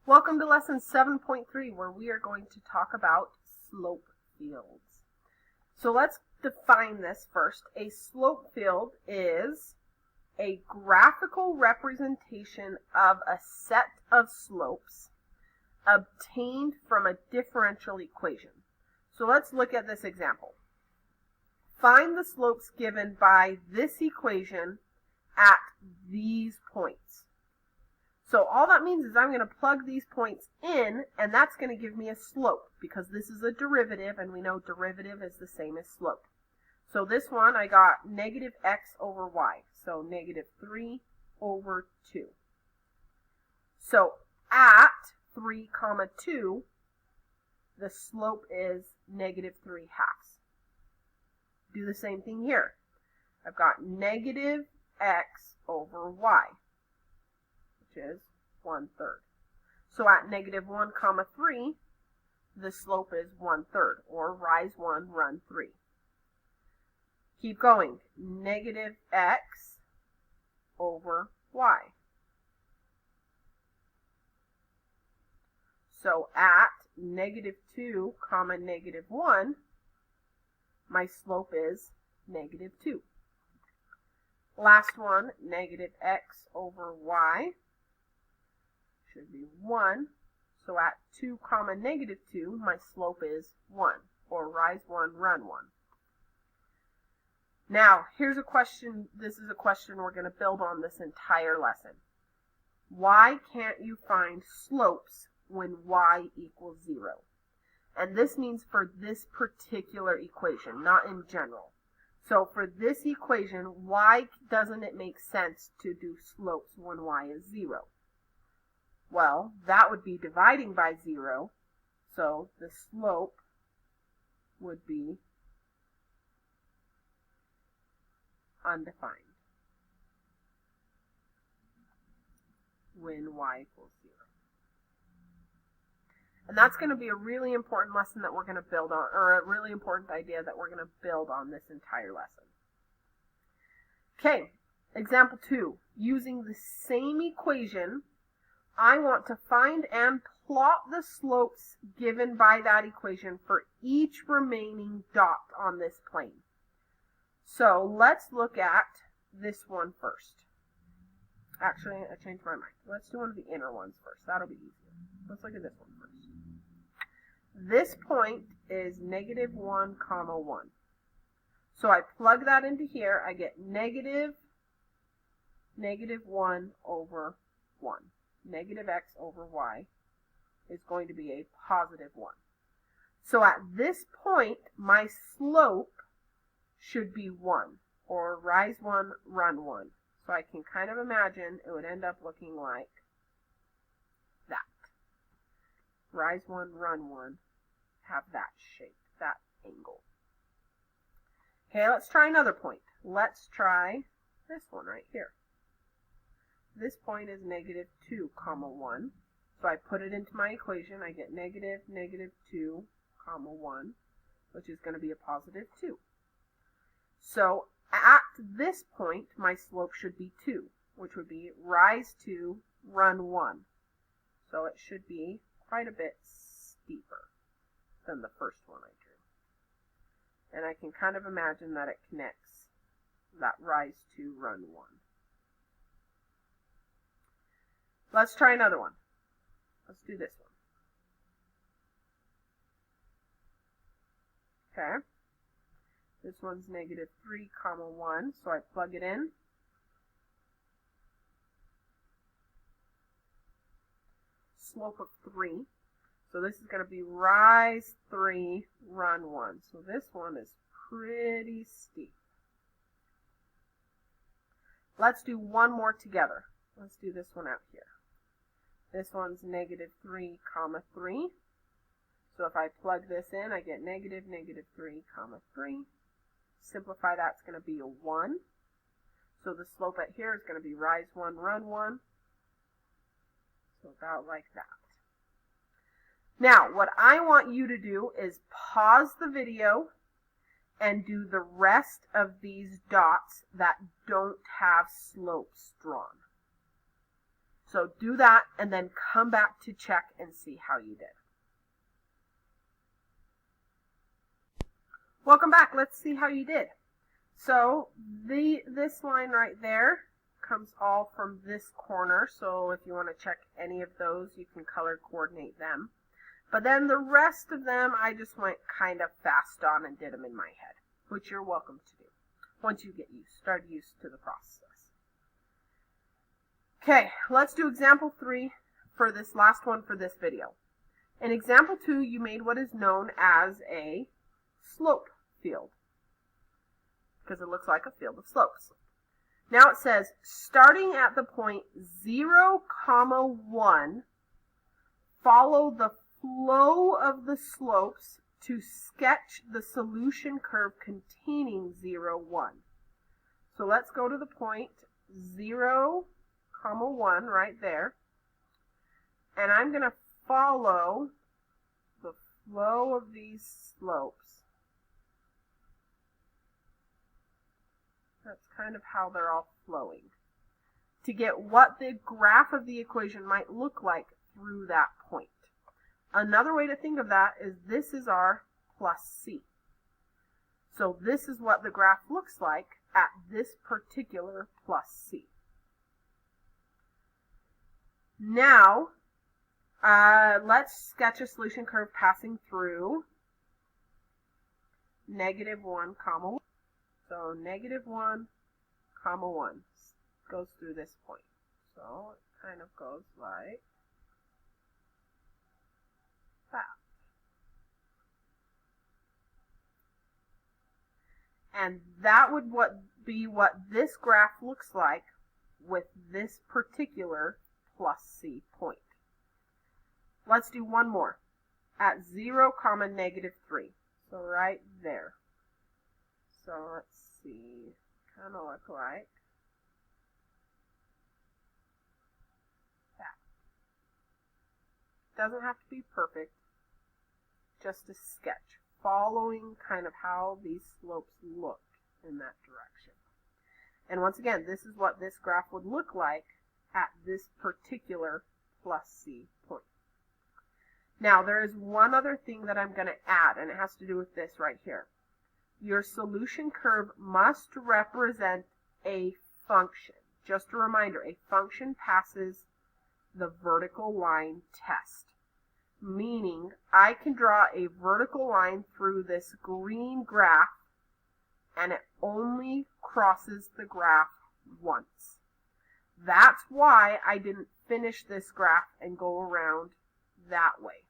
Welcome to lesson 7.3, where we are going to talk about slope fields. So let's define this first. A slope field is a graphical representation of a set of slopes obtained from a differential equation. So let's look at this example. Find the slopes given by this equation at these points. So all that means is I'm going to plug these points in, and that's going to give me a slope, because this is a derivative, and we know derivative is the same as slope. So this one, I got negative x over y, so negative 3 over 2. So at 3, 2, the slope is negative 3 halves. Do the same thing here. I've got negative x over y, which is 1/3. So at negative 1, 3, the slope is 1/3, or rise 1, run 3. Keep going. Negative x over y. So at negative 2, negative 1, my slope is negative 2. Last one, negative x over y should be 1. So at 2, negative 2, my slope is 1, or rise 1, run 1. Now, here's a question. This is a question we're going to build on this entire lesson. Why can't you find slopes when y equals 0? And this means for this particular equation, not in general. So for this equation, why doesn't it make sense to do slopes when y is 0? Well, that would be dividing by 0, so the slope would be undefined when y equals 0. And that's going to be a really important lesson that we're going to build on, or a really important idea that we're going to build on this entire lesson. Okay, example 2. Using the same equation, I want to find and plot the slopes given by that equation for each remaining dot on this plane. So let's look at this one first. Actually, I changed my mind. Let's do one of the inner ones first. That'll be easier. Let's look at this one first. This point is negative 1, 1. So I plug that into here. I get negative 1 over 1. Negative x over y is going to be a positive 1. So at this point, my slope should be 1, or rise 1, run 1. So I can kind of imagine it would end up looking like that. Rise 1, run 1, have that shape, that angle. Okay, let's try another point. Let's try this one right here. This point is negative 2, 1. So I put it into my equation. I get negative 2, 1, which is going to be a positive 2. So at this point, my slope should be 2, which would be rise 2, run 1. So it should be quite a bit steeper than the first one I drew. And I can kind of imagine that it connects that rise 2, run 1. Let's try another one. Let's do this one. Okay. This one's negative 3, 1, so I plug it in. Slope of 3. So this is going to be rise 3, run 1. So this one is pretty steep. Let's do one more together. Let's do this one out here. This one's negative 3, 3. So if I plug this in, I get negative 3, 3. Simplify, that's going to be a 1. So the slope at here is going to be rise 1, run 1. So about like that. Now, what I want you to do is pause the video and do the rest of these dots that don't have slopes drawn. So do that and then come back to check and see how you did. Welcome back. Let's see how you did. So this line right there comes all from this corner. So if you want to check any of those, you can color coordinate them. But then the rest of them, I just went kind of fast on and did them in my head, which you're welcome to do once you get start used to the process. Okay, let's do example 3 for this last one for this video. In example 2, you made what is known as a slope field because it looks like a field of slopes. Now it says, starting at the point 0, 1, follow the flow of the slopes to sketch the solution curve containing 0, 1. So let's go to the point 0, 1 right there. And I'm going to follow the flow of these slopes. That's kind of how they're all flowing, to get what the graph of the equation might look like through that point. Another way to think of that is this is our plus C. So this is what the graph looks like at this particular plus C. Now, let's sketch a solution curve passing through -1, 1. So -1, 1 goes through this point. So it kind of goes like that. And that would be what this graph looks like with this particular plus C point. Let's do one more at 0, -3. So right there. So let's see, kind of look like that. Doesn't have to be perfect, just a sketch, following kind of how these slopes look in that direction. And once again, this is what this graph would look like at this particular plus C point. Now, there is one other thing that I'm going to add, and it has to do with this right here. Your solution curve must represent a function. Just a reminder, a function passes the vertical line test, meaning I can draw a vertical line through this green graph and it only crosses the graph once. That's why I didn't finish this graph and go around that way,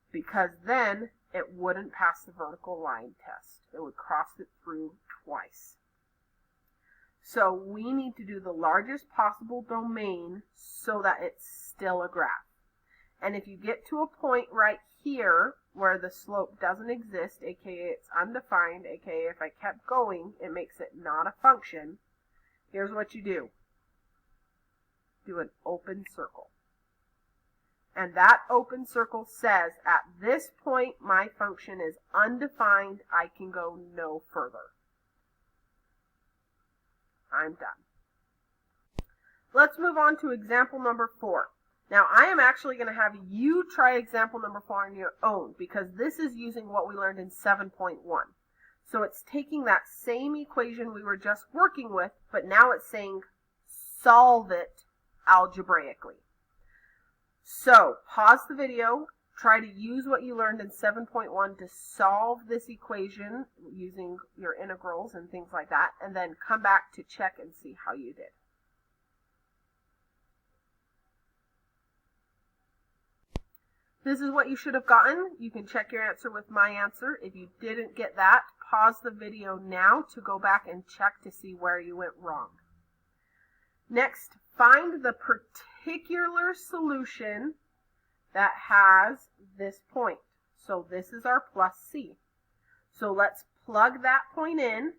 because then it wouldn't pass the vertical line test. It would cross it through twice. So we need to do the largest possible domain so that it's still a graph. And if you get to a point right here where the slope doesn't exist, aka it's undefined, aka if I kept going, it makes it not a function, here's what you do. Do an open circle. And that open circle says, at this point, my function is undefined. I can go no further. I'm done. Let's move on to example number 4. Now, I am actually going to have you try example number 4 on your own, because this is using what we learned in 7.1. So it's taking that same equation we were just working with, but now it's saying solve it algebraically. So pause the video, try to use what you learned in 7.1 to solve this equation using your integrals and things like that, and then come back to check and see how you did. This is what you should have gotten. You can check your answer with my answer. If you didn't get that, pause the video now to go back and check to see where you went wrong. Next, find the particular solution that has this point. So this is our plus C. So let's plug that point in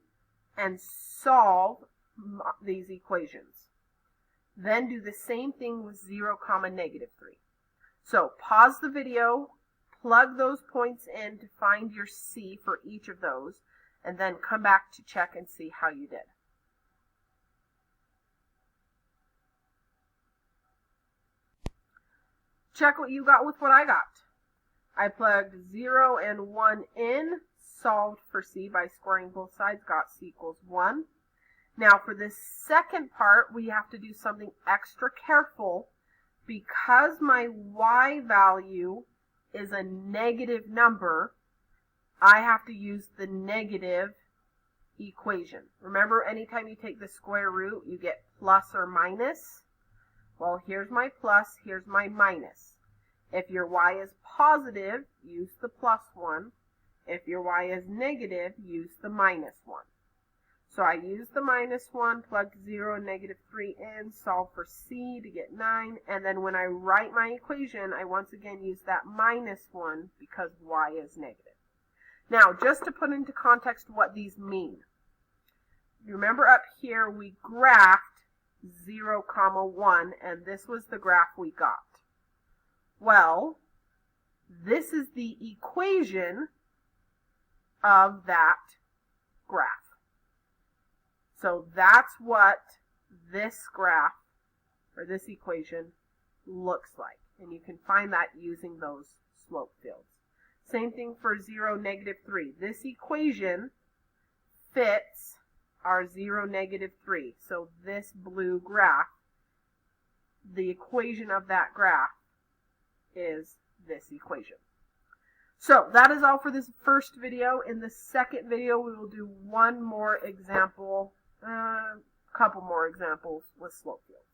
and solve these equations. Then do the same thing with 0, -3. So pause the video, plug those points in to find your C for each of those, and then come back to check and see how you did. check what you got with what I got. I plugged 0 and 1 in, solved for C by squaring both sides, got C equals 1. Now for this second part, we have to do something extra careful. Because my y value is a negative number, I have to use the negative equation. Remember, anytime you take the square root, you get plus or minus. Well, here's my plus, here's my minus. If your y is positive, use the plus 1. If your y is negative, use the minus 1. So I used the minus 1, plugged 0 and negative 3 in, solved for C to get 9, and then when I write my equation, I once again use that minus 1 because y is negative. Now, just to put into context what these mean. Remember up here we graphed 0, 1, and this was the graph we got. Well, this is the equation of that graph. So that's what this graph, or this equation, looks like. And you can find that using those slope fields. Same thing for 0, negative 3. This equation fits our 0, negative 3. So this blue graph, the equation of that graph is this equation. So that is all for this first video. In the second video, we will do one more example, couple more examples with slope fields.